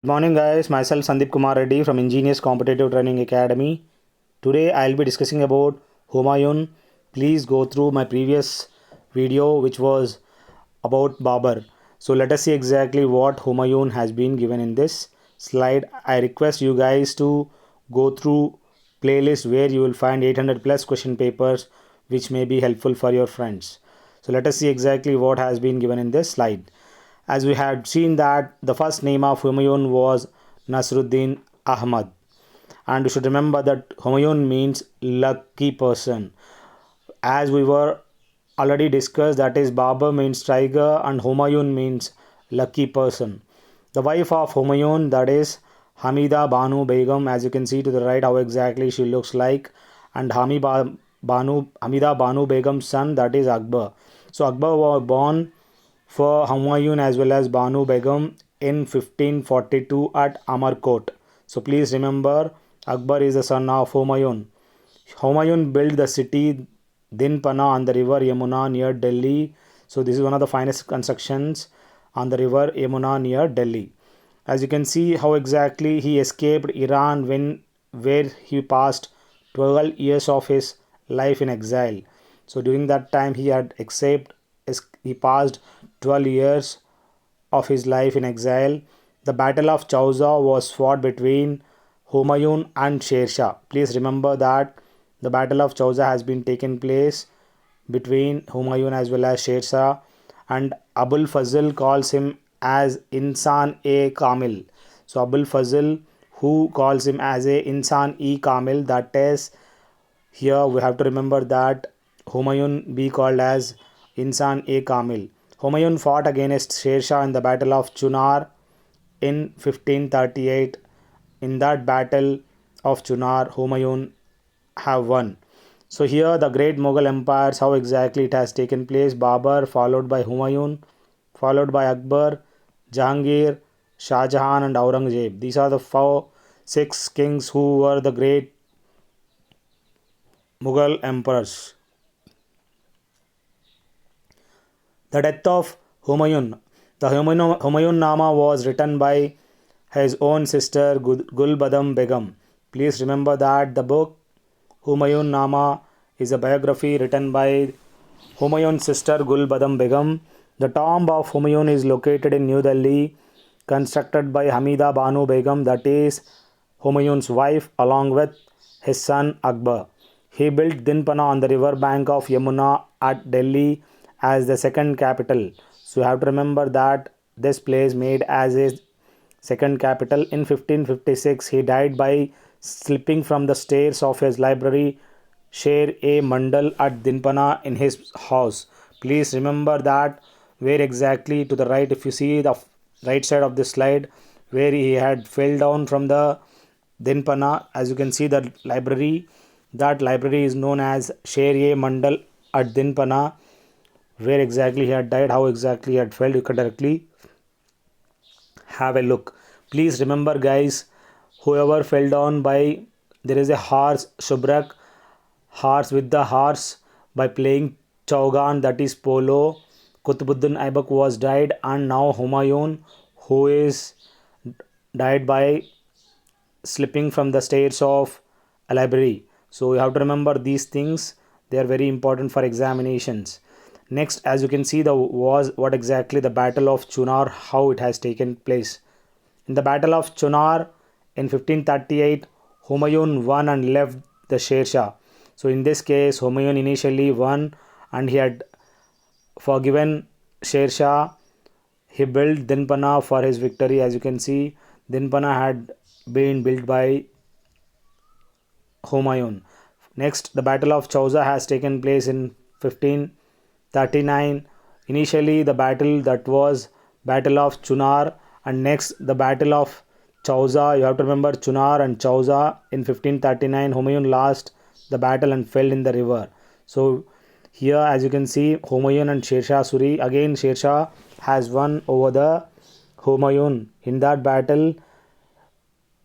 Good morning, guys. Myself Sandeep Kumar Reddy from Ingenious Competitive Training Academy. Today I'll be discussing about Humayun. Please go through my previous video, which was about Babur. So let us see exactly what Humayun has been given in this slide. I request you guys to go through playlist where you will find 800 plus question papers, which may be helpful for your friends. So let us see exactly what has been given in this slide. As we had seen that the first name of Humayun was Nasruddin Ahmad, and you should remember that Humayun means lucky person. As we were already discussed, that is Babur means tiger and Humayun means lucky person. The wife of Humayun, that is Hamida Banu Begum, as you can see to the right how exactly she looks like, and Hamida Banu Begum's son, that is Akbar. So Akbar was born for Humayun as well as Banu Begum in 1542 at Amarkot. So please remember, Akbar is the son of Humayun. Humayun built the city Dinpana on the river Yamuna near Delhi. So this is one of the finest constructions on the river Yamuna near Delhi. As you can see how exactly he escaped Iran when where he passed 12 years of his life in exile. So during that time he passed 12 years of his life in exile. The Battle of Chauza was fought between Humayun and Sher Shah. Please remember that the Battle of Chauza has been taken place between Humayun as well as Sher Shah, and Abul Fazl calls him as Insan e Kamil. So Abul Fazl, who calls him as a Insan e Kamil, that is, here we have to remember that Humayun be called as Insan e Kamil. Humayun fought against Sher Shah in the Battle of Chunar in 1538. In that battle of Chunar, Humayun have won. So here the great Mughal empires, how exactly it has taken place. Babur followed by Humayun, followed by Akbar, Jahangir, Shah Jahan and Aurangzeb. These are the six kings who were the great Mughal emperors. The death of Humayun. The Humayun Nama was written by his own sister Gulbadam Begum. Please remember that the book Humayun Nama is a biography written by Humayun's sister Gulbadam Begum. The tomb of Humayun is located in New Delhi, constructed by Hamida Banu Begum, that is Humayun's wife, along with his son Akbar. He built Dinpana on the river bank of Yamuna at Delhi as the second capital. So you have to remember that this place made as a second capital. In 1556, he died by slipping from the stairs of his library Sher-e Mandal at Dinpana in his house. Please remember that where exactly to the right, if you see the right side of this slide, where he had fell down from the Dinpana, as you can see the library, that library is known as Sher-e Mandal at Dinpana. Where exactly he had died, how exactly he had fell, you can directly have a look. Please remember, guys, whoever fell down by, there is a horse Shubrak, horse with the horse, by playing Chaugan, that is polo. Qutbuddin Aibak was died, and now Humayun, who is died by slipping from the stairs of a library. So you have to remember these things, they are very important for examinations. Next, as you can see, the was what exactly the Battle of Chunar, how it has taken place. In the Battle of Chunar in 1538, Humayun won and left the Sher Shah. So in this case, Humayun initially won and he had forgiven Sher Shah. He built Dinpana for his victory. As you can see, Dinpana had been built by Humayun. Next, the Battle of Chauza has taken place in 1539. Initially, the battle that was Battle of Chunar, and next the Battle of Chauza. You have to remember Chunar and Chauza in 1539. Humayun lost the battle and fell in the river. So here, as you can see, Humayun and Sher Suri. Again, Sher has won over the Humayun. In that battle,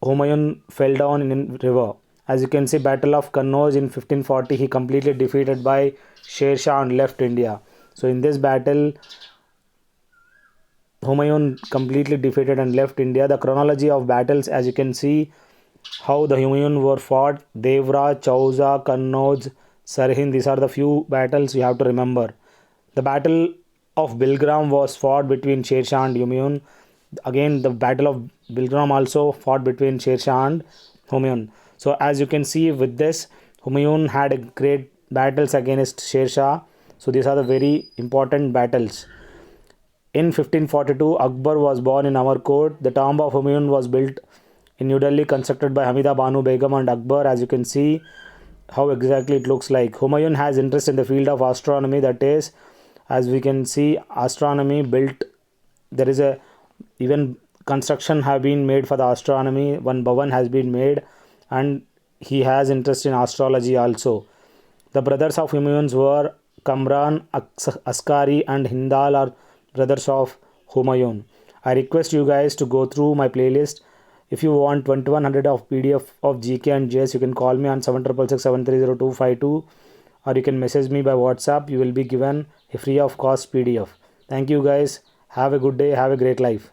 Humayun fell down in river. As you can see, Battle of Kannauj in 1540, he completely defeated by Sher Shah and left India. So in this battle, Humayun completely defeated and left India. The chronology of battles, as you can see, how the Humayun were fought: Devra, Chauza, Kannauj, Sarhind. These are the few battles you have to remember. The battle of Bilgram was fought between Sher Shah and Humayun. Again, the battle of Bilgram also fought between Sher Shah and Humayun. So as you can see with this, Humayun had a great battles against Sher Shah. So these are the very important battles. In 1542, Akbar was born in Amarkot. The tomb of Humayun was built in New Delhi, constructed by Hamida Banu Begum and Akbar. As you can see, how exactly it looks like. Humayun has interest in the field of astronomy. That is, as we can see, astronomy built. There is a even construction have been made for the astronomy. One Bhavan has been made, and he has interest in astrology also. The brothers of Humayuns were Kamran, Askari, and Hindal are brothers of Humayun. I request you guys to go through my playlist. If you want 2100 of PDF of GK and JS, you can call me on 7667302252, or you can message me by WhatsApp. You will be given a free of cost PDF. Thank you guys. Have a good day. Have a great life.